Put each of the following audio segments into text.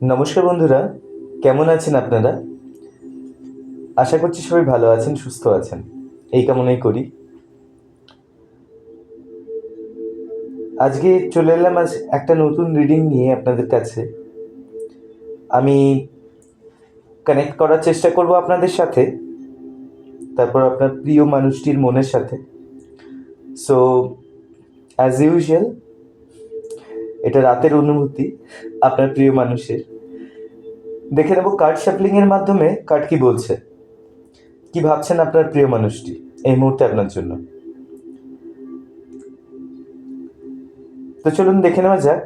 নমস্কার বন্ধুরা, কেমন আছেন আপনারা? আশা করছি সবাই ভালো আছেন, সুস্থ আছেন। এই কামনাই করি। আজকে চলে এলাম একটা নতুন রিডিং নিয়ে আপনাদের কাছে। আমি কানেক্ট করার চেষ্টা করব আপনাদের সাথে, তারপর আপনার প্রিয় মানুষটির মনের সাথে। সো অ্যাজ ইউজুয়াল, এটা রাতের অনুভূতি আপনার প্রিয় মানুষের। দেখে নেব কার্ড শাফলিংয়ের মাধ্যমে কার্ড কি বলছে, কি ভাবছেন আপনার প্রিয় মানুষটি এই মুহূর্তে আপনার জন্য। তো চলুন দেখে নেওয়া যাক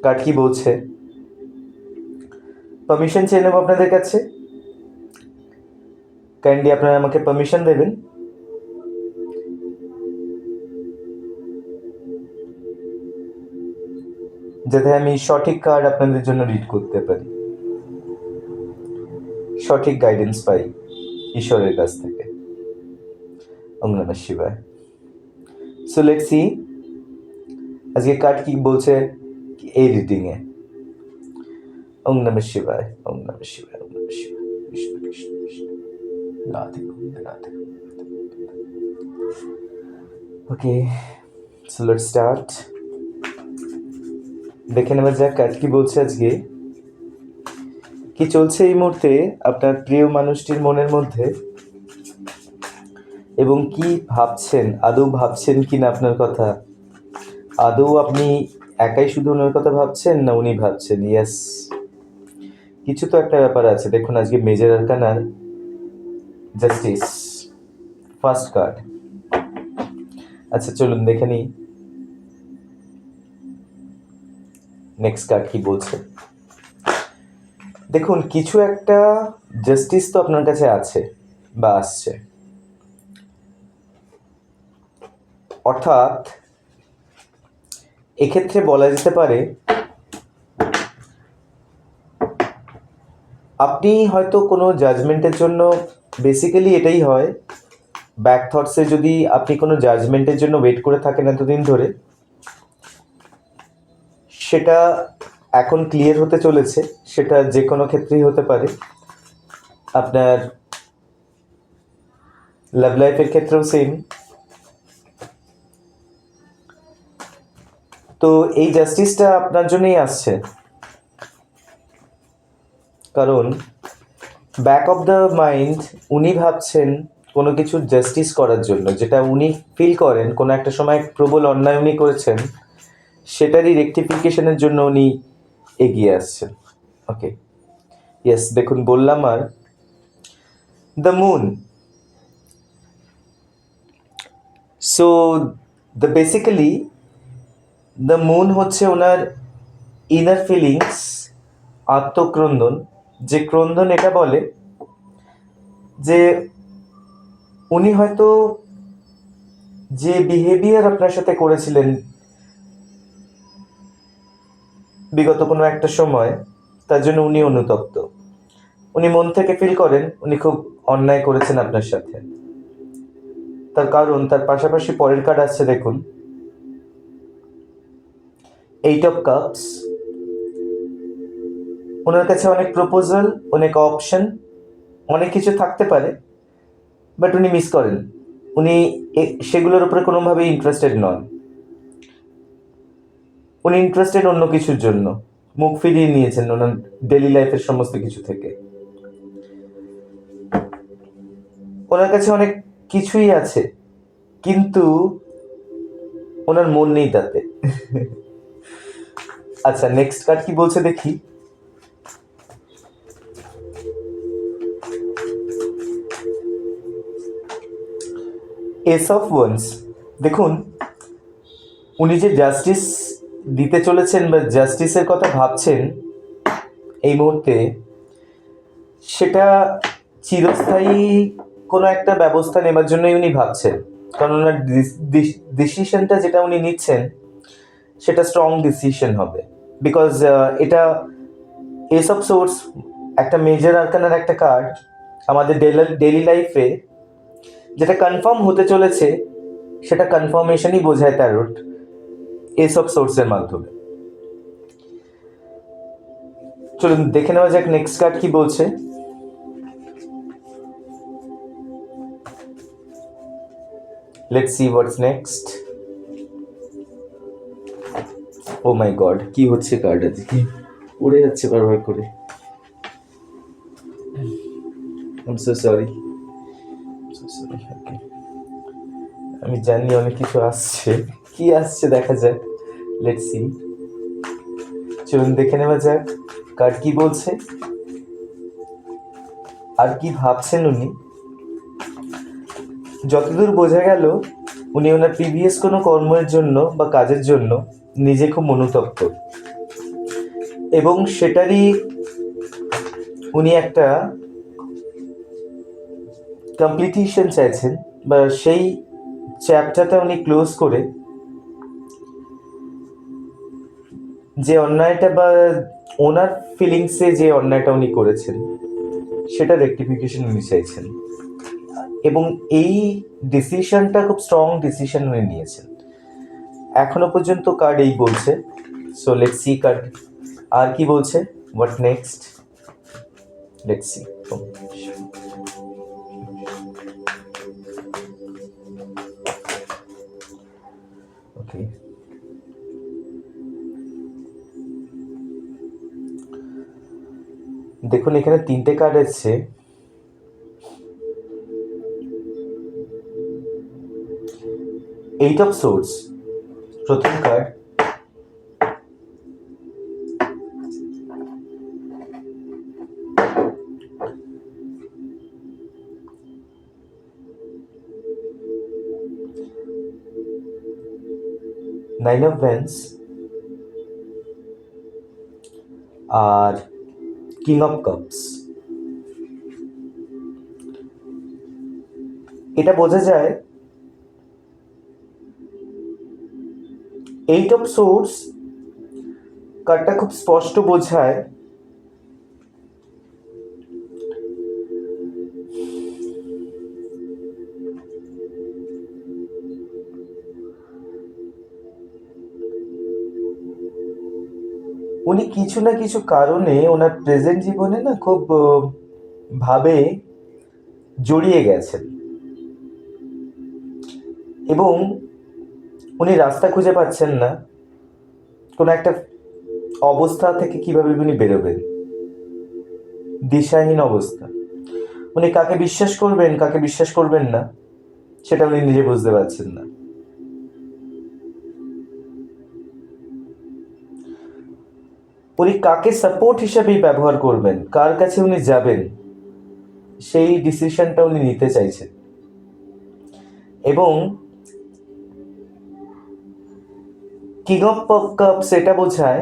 কার্ড কি বলছে। পারমিশন চেয়ে নেব আপনাদের কাছে। কাইন্ডলি আপনারা আমাকে পারমিশন দেবেন যাতে আমি সঠিক কার্ড আপনাদের জন্য রিড করতে পারি, সঠিক গাইডেন্স পাই ঈশ্বরের কাছ থেকে। ওম নমঃ শিবায়। সো লেটস সি আজকে কার্ড কি বলছে এই রিডিং এ। ওম নমঃ শিবায়, ওম নমঃ শিবায়, ওম নমঃ শিবায়। বিষ্ণু কৃষ্ণ বিষ্ণু, রাধে গোবিন্দ রাধে গোবিন্দ। ওকে, সো লেটস স্টার্ট। দেখে নেওয়া যাক কার্ড কি বলছে আজকে। কি চলছে এই মুহূর্তে আপনার প্রিয় মানুষটির মনের মধ্যে, এবং কি ভাবছেন, আদৌ ভাবছেন কিনা আপনার কথা, আদৌ আপনি একাই শুধু ওনার কথা ভাবছেন না উনি ভাবছেন? ইয়েস, কিছু তো একটা ব্যাপার আছে। দেখুন আজকে মেজর আরকানার জাস্টিস, ফার্স্ট কার্ড। আচ্ছা চলুন দেখে নিই নেক্সট কার্ড কি বলছে। দেখুন কিছু একটা জাস্টিস তো আপনার কাছে আছে বা আসছে, অর্থাৎ এক্ষেত্রে বলা যেতে পারে আপনি হয়তো কোনো জাজমেন্টের জন্য, বেসিক্যালি এটাই হয় ব্যাক থটসে, যদি আপনি কোনো জাজমেন্টের জন্য ওয়েট করে থাকেন এতদিন ধরে, সেটা এখন ক্লিয়ার হতে চলেছে। সেটা যে কোনো ক্ষেত্রেই হতে পারে, আপনার লাভ লাইফের ক্ষেত্রেও সেম। তো এই জাস্টিসটা আপনার জন্যই আসছে, কারণ ব্যাক অফ দ্য মাইন্ড উনি ভাবছেন কোনো কিছু জাস্টিস করার জন্য, যেটা উনি ফিল করেন কোনো একটা সময় প্রবল অন্যায় উনি করেছেন, সেটারই রেকটিফিকেশনের জন্য উনি এগিয়ে আসছেন। ওকে, ইয়েস, দেখুন বললাম are the moon. So the basically the moon হচ্ছে ওনার ইনার ফিলিংস, আত্মক্রন্দন। যে ক্রন্দন এটা বলে যে উনি হয়তো যে বিহেভিয়ার আপনার সাথে করেছিলেন বিগত কোনো একটা সময়, তার জন্য উনি অনুতপ্ত। উনি মন থেকে ফিল করেন উনি খুব অন্যায় করেছেন আপনার সাথে। তার কারণ তার পাশাপাশি পরের কার্ড আসছে, দেখুন এইট অফ কাপস। ওনার কাছে অনেক প্রপোজাল, অনেক অপশন, অনেক কিছু থাকতে পারে, বাট উনি মিস করেন। উনি সেগুলোর উপরে কোনোভাবেই ইন্টারেস্টেড নন। উনি ইন্টারেস্টেড অন্য কিছুর জন্য, মুখ ফিরিয়ে নিয়েছেন ওনার ডেলি লাইফের সমস্ত কিছু থেকে। ওনার কাছে অনেক কিছুই আছে, কিন্তু ওনার মন নেই তাতে। আচ্ছা নেক্সট কার্ড কি বলছে দেখি। S of wands. দেখুন উনি যে জাস্টিস দিতে চলেছেন বা জাস্টিসের কথা ভাবছেন এই মুহূর্তে, সেটা চিরস্থায়ী কোনো একটা ব্যবস্থা নেবার জন্যই উনি ভাবছেন। কারণ ওনার ডিসিশনটা যেটা উনি নিচ্ছেন সেটা স্ট্রং ডিসিশন হবে, বিকজ এটা এস অফ সোর্স, একটা মেজর আরকানার একটা কার্ড আমাদের ডেলি লাইফে যেটা কনফার্ম হতে চলেছে, সেটা কনফার্মেশনই বোঝায় ট্যারোট এস অফ সোর্সের মাধ্যমে। চলুন দেখে নেওয়া যাক নেক্সট কার্ড কি বলছে। Let's see what's next. Oh my god, কি হচ্ছে কার্ড আজকে, উড়ে যাচ্ছে বারবার করে। আই সো সরি, আমি জানি অনেক কিছু আসছে, কি আসছে দেখা যাক। লেটস সি, চলুন দেখে নেওয়া যাক কার্ড কি বলছে আর কি ভাবছেন উনি। যতদূর বোঝা গেল উনি ওনার প্রিভিয়াস কোনো কর্মের জন্য বা কাজের জন্য নিজে খুব অনুতপ্ত, এবং সেটারই উনি একটা কমপ্লিটেশন চাইছেন, বা সেই চ্যাপ্টারটা উনি ক্লোজ করে যে অন্যায়টা বা ওনার ফিলিংসে যে অন্যায়টা উনি করেছেন সেটা রেকটিফিকেশন উনি চাইছেন, এবং এই ডিসিশনটা খুব স্ট্রং ডিসিশন উনি নিয়েছেন। এখনো পর্যন্ত কার্ড এই বলছে। সো লেটস সি কার্ড আর কি বলছে, what next, let's see. Okay, দেখুন এখানে তিনটে কার্ড এসছে। এইট অফ সোর্স প্রথম কার্ড, নাইন অফ ভ্যান্স আর কিং অফ কাপস। এটা বোঝা যায় এইট অফ সোর্স কার্ডটা খুব স্পষ্ট বোঝায় উনি কিছু না কিছু কারণে ওনার প্রেজেন্ট জীবনে না খুব ভাবে জড়িয়ে গেছেন, এবং উনি রাস্তা খুঁজে পাচ্ছেন না কোনো একটা অবস্থা থেকে কিভাবে উনি বেরোবেন, দিশাহীন অবস্থা। উনি কাকে বিশ্বাস করবেন কাকে বিশ্বাস করবেন না সেটা উনি নিজে বুঝতে পারছেন না। উনি কাকে সাপোর্ট হিসাবেই ব্যবহার করবেন, কার কাছে উনি যাবেন, সেই ডিসিশনটা উনি নিতে চাইছেন। এবং কিং অফ কাপস এটা বোঝায়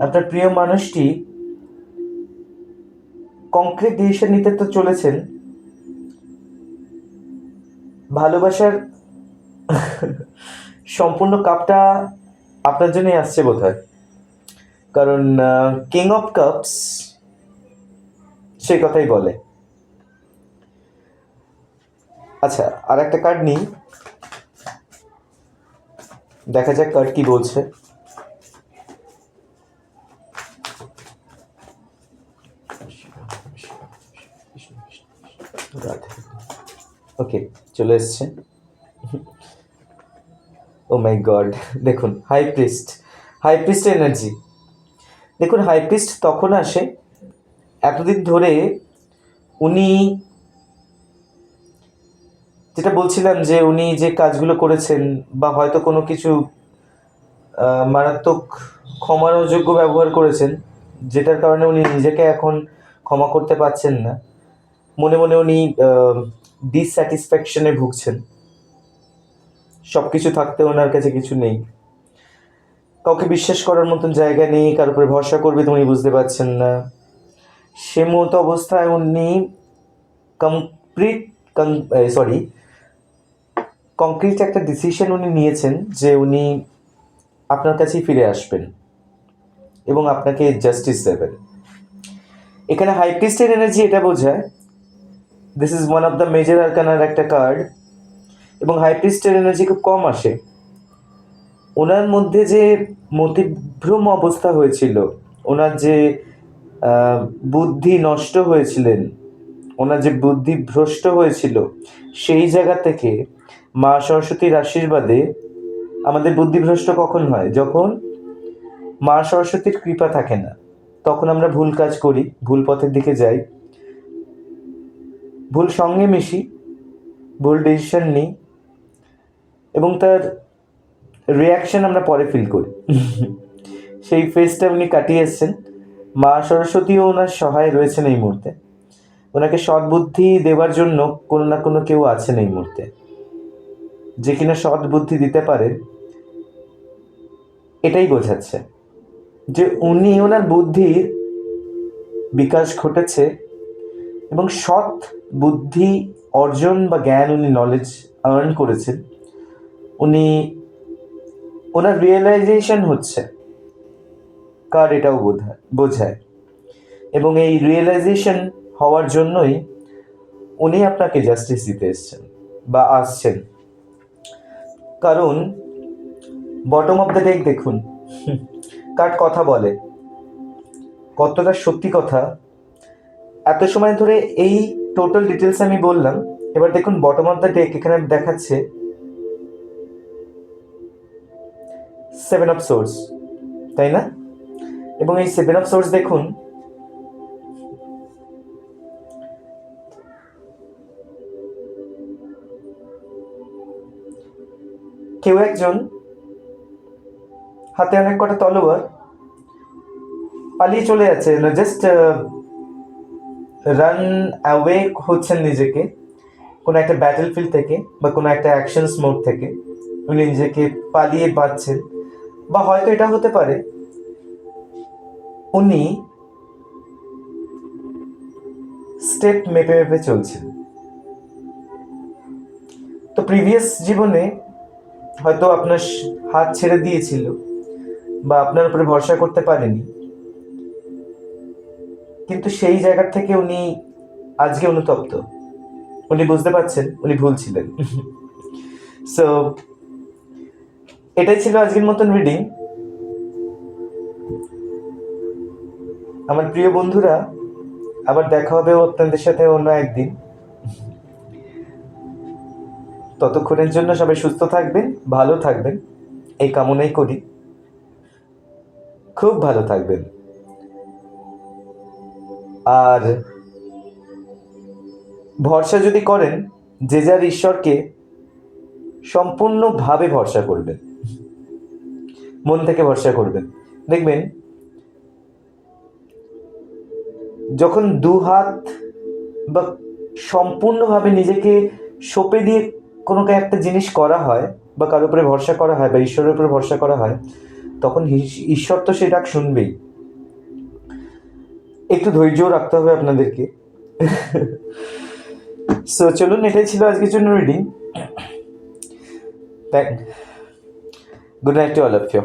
আপনার প্রিয় মানুষটি কংক্রিট ডিসিশন নিতে তো চলেছেন, ভালোবাসার সম্পূর্ণ কাপটা আপনার জন্যই আসছে বোধ হয়, কারণ কিং অফ কাপস সেই কথাই বলে। আচ্ছা, আর একটা কার্ড নিই, দেখা যাক কার্ড কি বলছে। ওকে, চলে এসছে। ও মাই গড, দেখুন high priest, high priest energy. দেখুন হাই প্রিস্ট তখন আসে এতদিন ধরে উনি, যেটা বলছিলাম যে উনি যে কাজগুলো করেছেন বা হয়তো কোনো কিছু মারাত্মক ক্ষমার অযোগ্য ব্যবহার করেছেন, যেটার কারণে উনি নিজেকে এখন ক্ষমা করতে পারছেন না, মনে মনে উনি ডিসস্যাটিসফ্যাকশনে ভুগছেন, সব কিছু থাকতে ওনার কাছে কিছু নেই, কাউকে বিশ্বাস করার মতন জায়গা নেই, কার উপরে ভরসা করবে তো উনি বুঝতে পারছেন না। সে মতো অবস্থায় উনি কংক্রিট একটা ডিসিশন উনি নিয়েছেন যে উনি আপনার কাছেই ফিরে আসবেন এবং আপনাকে জাস্টিস দেবেন। এখানে হাই প্রিস্টের এনার্জি এটা বোঝায়, this is one of the major arcana একটা কার্ড, এবং হাই প্রিস্টের এনার্জি খুব কম আসে। ওনার মধ্যে যে মতিভ্রম অবস্থা হয়েছিল, ওনার যে বুদ্ধি নষ্ট হয়েছিলেন, ওনার যে বুদ্ধি ভ্রষ্ট হয়েছিল, সেই জায়গা থেকে মা সরস্বতীর আশীর্বাদে আমাদের বুদ্ধিভ্রষ্ট কখন হয়? যখন মা সরস্বতীর কৃপা থাকে না, তখন আমরা ভুল কাজ করি, ভুল পথের দিকে যাই, ভুল সঙ্গে মিশি, ভুল ডিসিশন নিই, এবং তার রিয়াকশন আমরা পরে ফিল করি। সেই ফেজটা উনি কাটিয়ে এসছেন। মা সরস্বতীও ওনার সহায় রয়েছেন এই মুহূর্তে, ওনাকে সৎ বুদ্ধি দেওয়ার জন্য কোনো না কোনো কেউ আছেন এই মুহূর্তে, যে কিনা সৎ বুদ্ধি দিতে পারে। এটাই বোঝাচ্ছে যে উনি, ওনার বুদ্ধির বিকাশ ঘটেছে এবং সৎ বুদ্ধি অর্জন বা জ্ঞান, উনি নলেজ আর্ন করেছেন, উনি, ওনার রিয়েলাইজেশন হচ্ছে, কার এটাও বোঝায়। এবং এই রিয়েলাইজেশন হওয়ার জন্যই উনি আপনাকে জাস্টিস দিতে এসছেন বা আসছেন। কারণ বটম অফ দ্য ডেক দেখুন, কার্ড কথা বলে, কতটা সত্যি কথা। এত সময় ধরে এই টোটাল ডিটেলস আমি বললাম। এবার দেখুন বটম অফ দ্য ডেক এখানে দেখাচ্ছে 7 অফ সোর্স, তাই না? এবং এই 7 অফ সোর্স দেখুন, কেউ একজন হাতে অনেক কটা তলোয়ার, পালিয়ে চলে যাচ্ছে, জাস্ট রান অ্যাওয়ে হচ্ছেন নিজেকে কোনো একটা ব্যাটেল ফিল্ড থেকে বা কোনো একটা অ্যাকশনস মোড থেকে, উনি নিজেকে পালিয়ে বাঁচছেন। বা হয়তো এটা হতে পারে উনি স্টেপ মেপে মেপে চলছেন। তো প্রিভিয়াস জীবনে হয়তো আপনার হাত ছেড়ে দিয়েছিল বা আপনার উপরে ভরসা করতে পারেনি, কিন্তু সেই জায়গা থেকে উনি আজকে অনুতপ্ত, উনি বুঝতে পারছেন উনি ভুল ছিলেন। সো এটাই ছিল আজকের মতন রিডিং। আমার প্রিয় বন্ধুরা, আবার দেখা হবে আপনাদের সাথে অন্য একদিন। ততক্ষণের জন্য সবাই সুস্থ থাকবেন, ভালো থাকবেন, এই কামনাই করি। খুব ভালো থাকবেন। আর ভরসা যদি করেন, যে যার ঈশ্বরকে সম্পূর্ণভাবে ভরসা করবেন, মন থেকে ভরসা করবেন, দেখবেন যখন দু হাত বা সম্পূর্ণভাবে নিজেকে সঁপে দিয়ে কোনো একটা জিনিস করা হয় বা কারোর উপরে ভরসা করা হয় বা ঈশ্বরের উপরে ভরসা করা হয়, তখন ঈশ্বর তো সেটা শুনবেই। একটু ধৈর্য রাখতে হবে আপনাদেরকে। সো চলুন, এটাই ছিল আজকের জন্য reading. Good night to all of you.